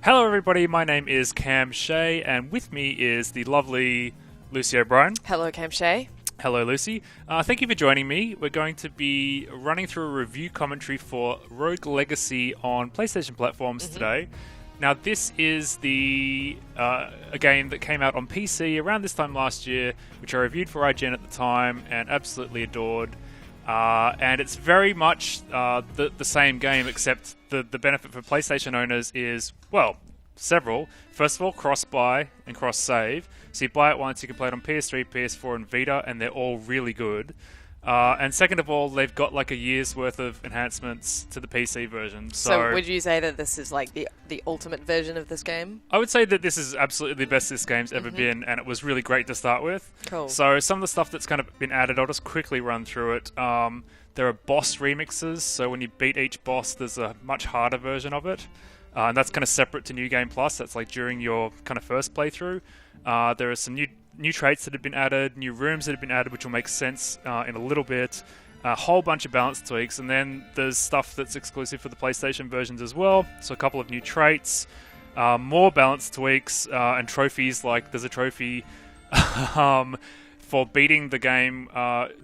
Hello everybody, my name is Cam Shea, and with me is the lovely Lucy O'Brien. Hello, Cam Shea. Hello Lucy. Thank you for joining me. We're going to be running through a review commentary for Rogue Legacy on PlayStation platforms today. Now this is a game that came out on PC around this time last year, which I reviewed for IGN at the time and absolutely adored. And it's very much the same game, except the benefit for PlayStation owners is, well, several. First of all, cross-buy and cross-save. So you buy it once, you can play it on PS3, PS4, and Vita, and they're all really good. And second of all, they've got like a year's worth of enhancements to the PC version. So would you say that this is like the ultimate version of this game? I would say that this is absolutely the best this game's ever been, and it was really great to start with. Cool. So some of the stuff that's kind of been added, I'll just quickly run through it. There are boss remixes, so when you beat each boss, there's a much harder version of it. And that's kind of separate to New Game Plus. That's like during your kind of first playthrough. There are some new traits that have been added, new rooms that have been added, which will make sense in a little bit. A whole bunch of balance tweaks, and then there's stuff that's exclusive for the PlayStation versions as well. So a couple of new traits, more balance tweaks, and trophies. Like there's a trophy for beating the game,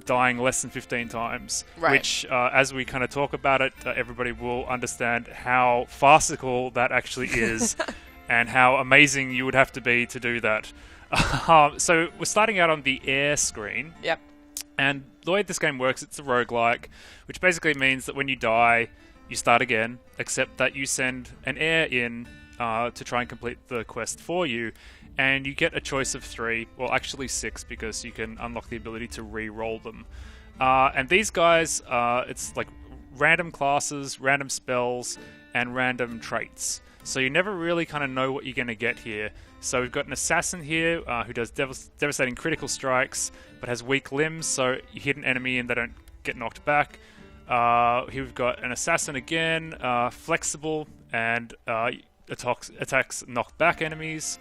dying less than 15 times. Right. Which, as we kind of talk about it, everybody will understand how farcical that actually is, and how amazing you would have to be to do that. So we're starting out on the air screen. Yep. And the way this game works, it's a roguelike, which basically means that when you die, you start again, except that you send an heir in to try and complete the quest for you, and you get a choice of 3, well actually 6, because you can unlock the ability to re-roll them. And these guys, it's like random classes, random spells, and random traits. So you never really kind of know what you're going to get here. So we've got an assassin here who does devastating critical strikes, but has weak limbs, so you hit an enemy and they don't get knocked back. Here we've got an assassin again, flexible, and attacks knockback enemies.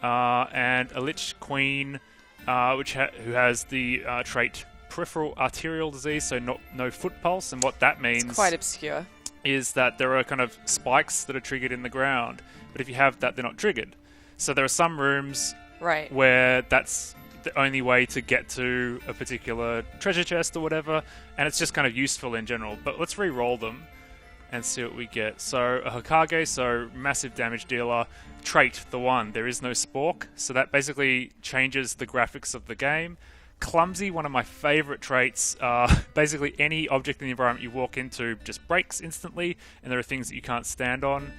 And a Lich Queen, who has the trait peripheral arterial disease, so no foot pulse, and what that means... It's quite obscure. ...is that there are kind of spikes that are triggered in the ground, but if you have that, they're not triggered. So there are some rooms where that's the only way to get to a particular treasure chest or whatever, and it's just kind of useful in general. But let's re-roll them and see what we get. So a Hokage, so massive damage dealer. Trait, the one, there is no spork, so that basically changes the graphics of the game. Clumsy, one of my favourite traits. Basically any object in the environment you walk into just breaks instantly, and there are things that you can't stand on.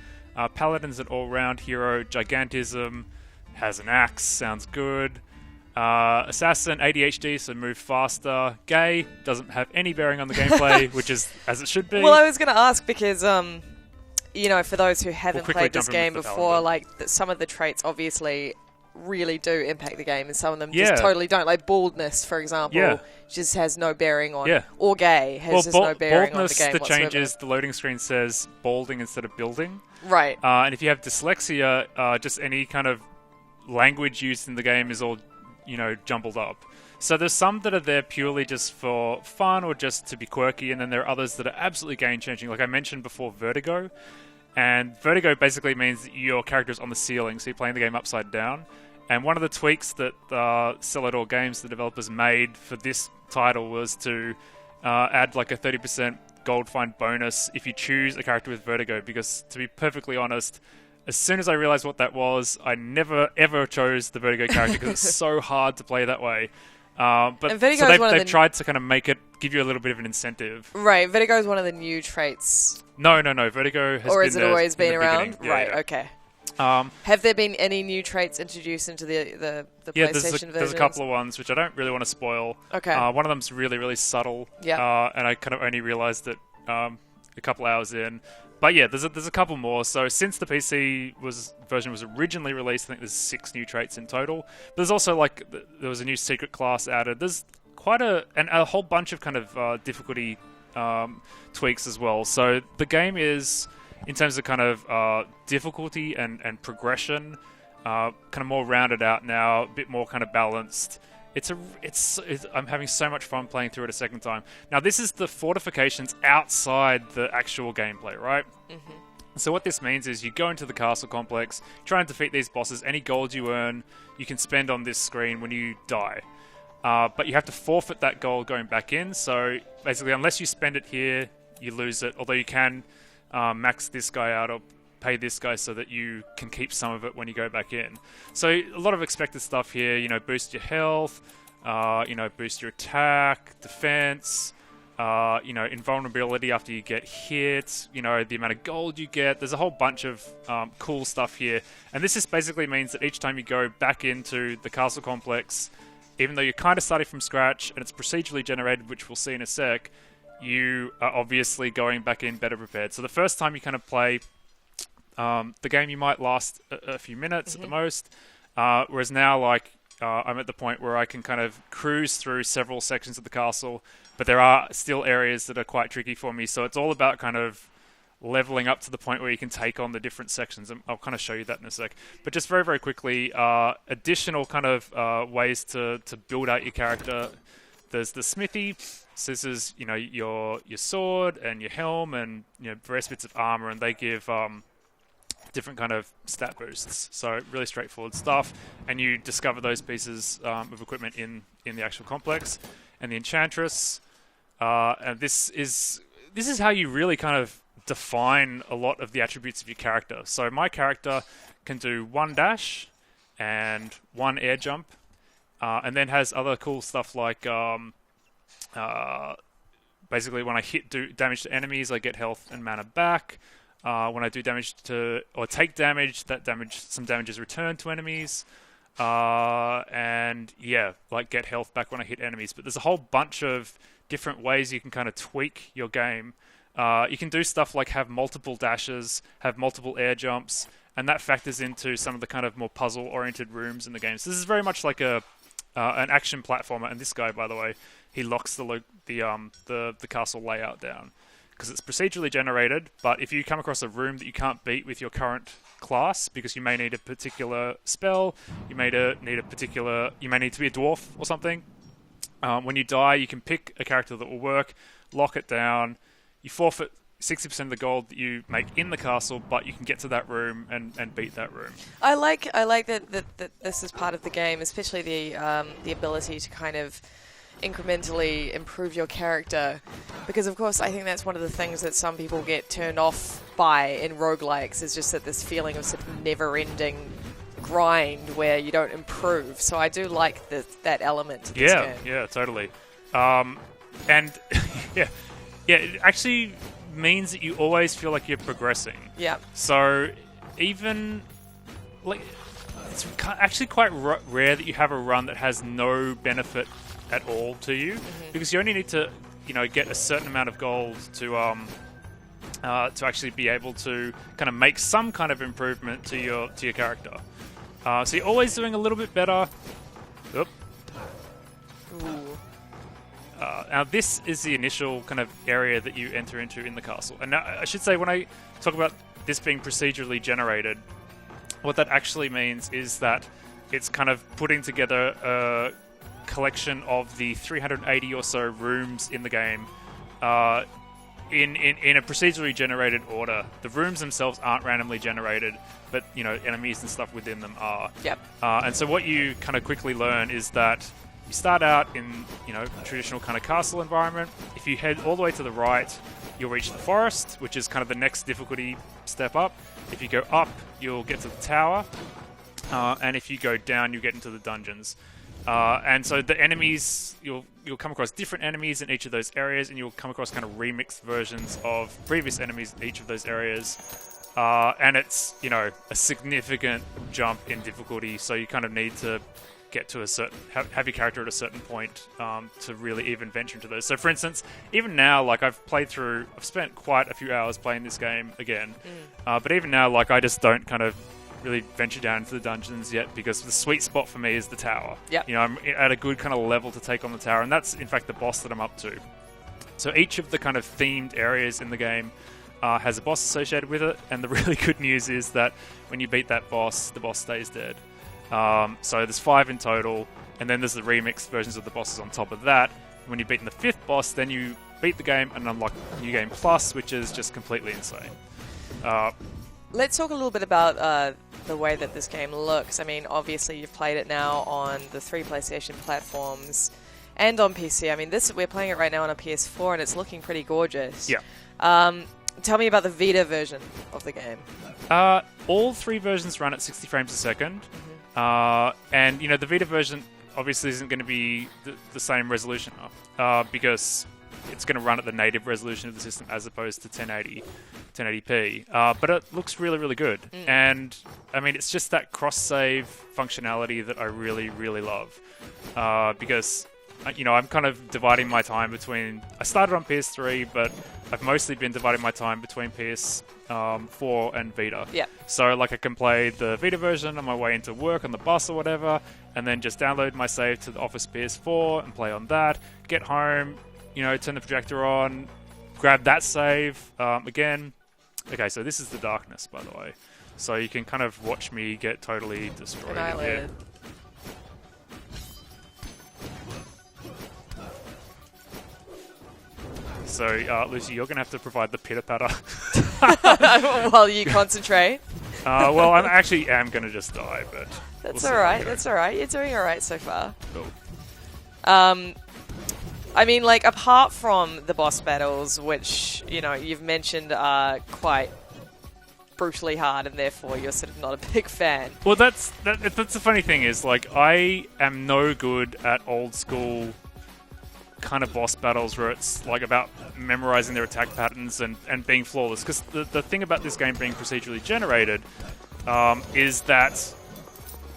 Paladin's an all-round hero. Gigantism, has an axe, sounds good. Assassin, ADHD, so move faster. Gay, doesn't have any bearing on the gameplay, which is as it should be. Well, I was going to ask because, for those who haven't played this game before, some of the traits obviously really do impact the game, and some of them just totally don't. Like baldness, for example, just has no bearing on. Or gay has just no bearing on the game that whatsoever. changes, the loading screen says balding instead of building. Right. And if you have dyslexia, just any kind of language used in the game is all, jumbled up. So there's some that are there purely just for fun or just to be quirky, and then there are others that are absolutely game-changing. Like I mentioned before, Vertigo. And Vertigo basically means that your character is on the ceiling, so you're playing the game upside down. And one of the tweaks that Celador Games, the developers, made for this title was to add like a 30% gold find bonus if you choose a character with Vertigo, because to be perfectly honest, as soon as I realized what that was, I never ever chose the Vertigo character because it's so hard to play that way. But so they've tried to kind of make it, give you a little bit of an incentive. Right, Vertigo is one of the new traits. No, Vertigo has been there. Or has it always been around? Yeah, okay. Have there been any new traits introduced into the PlayStation version? There's a couple of ones which I don't really want to spoil. Okay. One of them's really, really subtle. Yeah. And I kind of only realized it a couple hours in. But yeah, there's a couple more. So since the PC version was originally released, I think there's 6 new traits in total. But there's also there was a new secret class added. There's quite a whole bunch of kind of difficulty tweaks as well. So the game is, in terms of kind of difficulty and progression, kind of more rounded out now, a bit more kind of balanced. I'm having so much fun playing through it a second time. Now, this is the fortifications outside the actual gameplay, right? So what this means is you go into the castle complex, try and defeat these bosses. Any gold you earn, you can spend on this screen when you die. But you have to forfeit that gold going back in. So basically, unless you spend it here, you lose it. Although you can max this guy out or pay this guy so that you can keep some of it when you go back in. So a lot of expected stuff here. You know, boost your health. You know, boost your attack, defense. You know, invulnerability after you get hit, you know, the amount of gold you get. There's a whole bunch of cool stuff here. And this just basically means that each time you go back into the castle complex, even though you're kind of starting from scratch and it's procedurally generated, which we'll see in a sec, you are obviously going back in better prepared. So the first time you kind of play the game, you might last a few minutes at the most, whereas now, like, I'm at the point where I can kind of cruise through several sections of the castle, but there are still areas that are quite tricky for me. So it's all about kind of leveling up to the point where you can take on the different sections. And I'll kind of show you that in a sec. But just very, very quickly, additional kind of ways to build out your character. There's the smithy. So this is, you know, your sword and your helm and, you know, various bits of armor, and they give different kind of stat boosts. So really straightforward stuff, and you discover those pieces of equipment in the actual complex. And the enchantress, and this is how you really kind of define a lot of the attributes of your character. So my character can do 1 dash and 1 air jump, and then has other cool stuff like basically when I do damage to enemies, I get health and mana back. When I do damage to, or take damage, some damage is returned to enemies. And yeah, like get health back when I hit enemies. But there's a whole bunch of different ways you can kind of tweak your game. You can do stuff like have multiple dashes, have multiple air jumps, and that factors into some of the kind of more puzzle-oriented rooms in the game. So this is very much like an action platformer. And this guy, by the way, he locks the castle layout down, because it's procedurally generated, but if you come across a room that you can't beat with your current class, because you may need a particular spell, you may need to be a dwarf or something, when you die, you can pick a character that will work, lock it down, you forfeit 60% of the gold that you make in the castle, but you can get to that room and beat that room. I like that this is part of the game, especially the ability to kind of incrementally improve your character, because of course I think that's one of the things that some people get turned off by in roguelikes, is just that this feeling of sort of never-ending grind where you don't improve. So I do like that element to this game. Yeah, totally. And yeah, it actually means that you always feel like you're progressing. Yeah. So even like it's actually quite rare that you have a run that has no benefit at all to you, because you only need to, you know, get a certain amount of gold to actually be able to kind of make some kind of improvement to your character. So you're always doing a little bit better. Oop. Ooh. Now this is the initial kind of area that you enter into in the castle. And now I should say, when I talk about this being procedurally generated, what that actually means is that it's kind of putting together a collection of the 380 or so rooms in the game in a procedurally generated order. The rooms themselves aren't randomly generated, but, you know, enemies and stuff within them are. Yep. And so what you kind of quickly learn is that you start out in, you know, a traditional kind of castle environment. If you head all the way to the right, you'll reach the forest, which is kind of the next difficulty step up. If you go up, you'll get to the tower, and if you go down, you'll get into the dungeons. And so the enemies, you'll come across different enemies in each of those areas, and you'll come across kind of remixed versions of previous enemies in each of those areas. And it's, you know, a significant jump in difficulty, so you kind of need to get to a certain, have your character at a certain point to really even venture into those. So for instance, even now, like I've spent quite a few hours playing this game again, but even now, like I just don't kind of really venture down into the dungeons yet, because the sweet spot for me is the tower. Yeah. You know, I'm at a good kind of level to take on the tower, and that's in fact the boss that I'm up to. So each of the kind of themed areas in the game has a boss associated with it, and the really good news is that when you beat that boss, the boss stays dead. So there's 5 in total, and then there's the remixed versions of the bosses on top of that. When you've beaten the 5th boss, then you beat the game and unlock New Game Plus, which is just completely insane. Let's talk a little bit about the way that this game looks. I mean, obviously you've played it now on the 3 PlayStation platforms and on PC. I mean, we're playing it right now on a PS4, and it's looking pretty gorgeous. Yeah. Tell me about the Vita version of the game. All 3 versions run at 60 frames a second. And, the Vita version obviously isn't going to be the same resolution because it's going to run at the native resolution of the system as opposed to 1080p. But it looks really, really good. And, I mean, it's just that cross-save functionality that I really, really love. Because, I'm kind of dividing my time between... I started on PS3, but I've mostly been dividing my time between PS4 and Vita. Yeah. So, like, I can play the Vita version on my way into work on the bus or whatever, and then just download my save to the Office PS4 and play on that. Get home, turn the projector on, grab that save again. Okay, so this is the darkness, by the way. So you can kind of watch me get totally destroyed. Annihilated. So, Lucy, you're going to have to provide the pitter-patter. While you concentrate. Well, I actually am going to just die, but... That's alright, that's alright. You're doing alright so far. Cool. I mean, like, apart from the boss battles, which, you've mentioned are quite brutally hard, and therefore you're sort of not a big fan. Well, that's the funny thing is, like, I am no good at old-school kind of boss battles where it's like about memorizing their attack patterns and being flawless, because the thing about this game being procedurally generated is that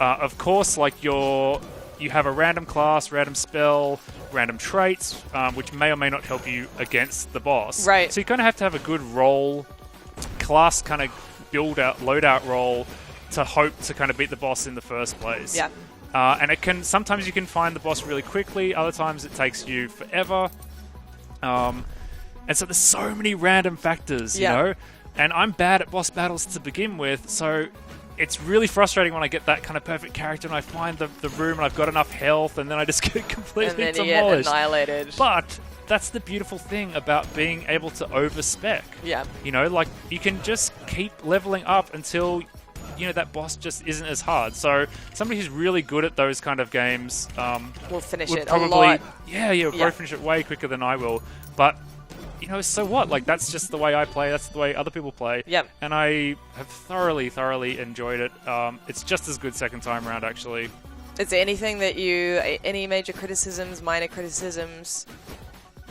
of course, like, you have a random class, random spell, random traits, which may or may not help you against the boss. Right. So you kind of have to have a good roll, class kind of loadout roll to hope to kind of beat the boss in the first place. Yeah. And sometimes you can find the boss really quickly, other times it takes you forever. And so there's so many random factors, you know? And I'm bad at boss battles to begin with, so it's really frustrating when I get that kind of perfect character and I find the room and I've got enough health and then I just get completely demolished. And then you get annihilated. But that's the beautiful thing about being able to overspec. Yeah. Like, you can just keep leveling up until... that boss just isn't as hard. So somebody who's really good at those kind of games will finish would it probably, a lot. Probably finish it way quicker than I will. But so what? Like, that's just the way I play. That's the way other people play. Yep. And I have thoroughly, thoroughly enjoyed it. It's just as good second time around, actually. Is there anything that any major criticisms, minor criticisms?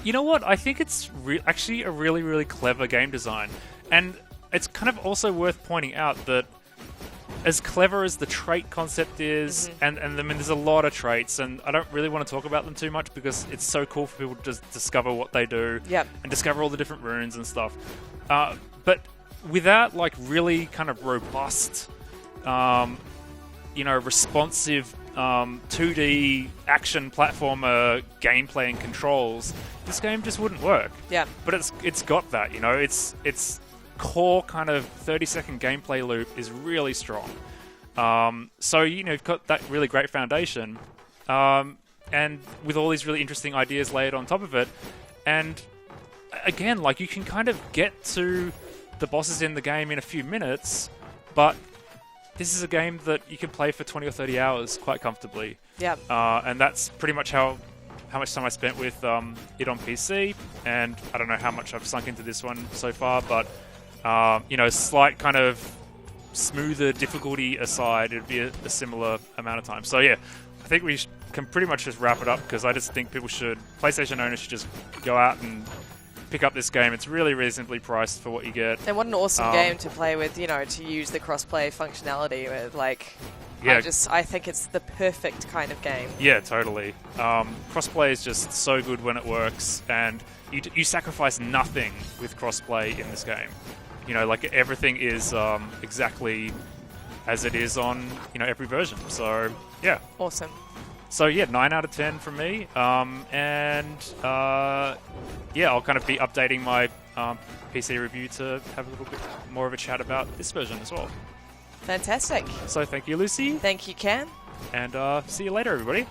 You know what? I think it's actually a really, really clever game design. And it's kind of also worth pointing out that as clever as the trait concept is, and I mean, there's a lot of traits, and I don't really want to talk about them too much because it's so cool for people to just discover what they do and discover all the different runes and stuff. But without, like, really kind of robust, responsive 2D action platformer gameplay and controls, this game just wouldn't work. Yeah. But it's got that, it's core kind of 30-second gameplay loop is really strong. So, you've got that really great foundation, and with all these really interesting ideas layered on top of it, and again, like, you can kind of get to the bosses in the game in a few minutes, but this is a game that you can play for 20 or 30 hours quite comfortably. Yeah. And that's pretty much how much time I spent with it on PC, and I don't know how much I've sunk into this one so far, but slight kind of smoother difficulty aside, it'd be a similar amount of time. So yeah, I think we can pretty much just wrap it up, because I just think PlayStation owners should just go out and pick up this game. It's really reasonably priced for what you get. And what an awesome game to play with, to use the cross-play functionality with, like... Yeah. I think it's the perfect kind of game. Yeah, totally. Crossplay is just so good when it works, and you sacrifice nothing with crossplay in this game. Like, everything is exactly as it is on every version. So yeah, awesome. So yeah, 9 out of 10 from me. And I'll kind of be updating my PC review to have a little bit more of a chat about this version as well. Fantastic. So thank you, Lucy. Thank you, Cam. And see you later, everybody.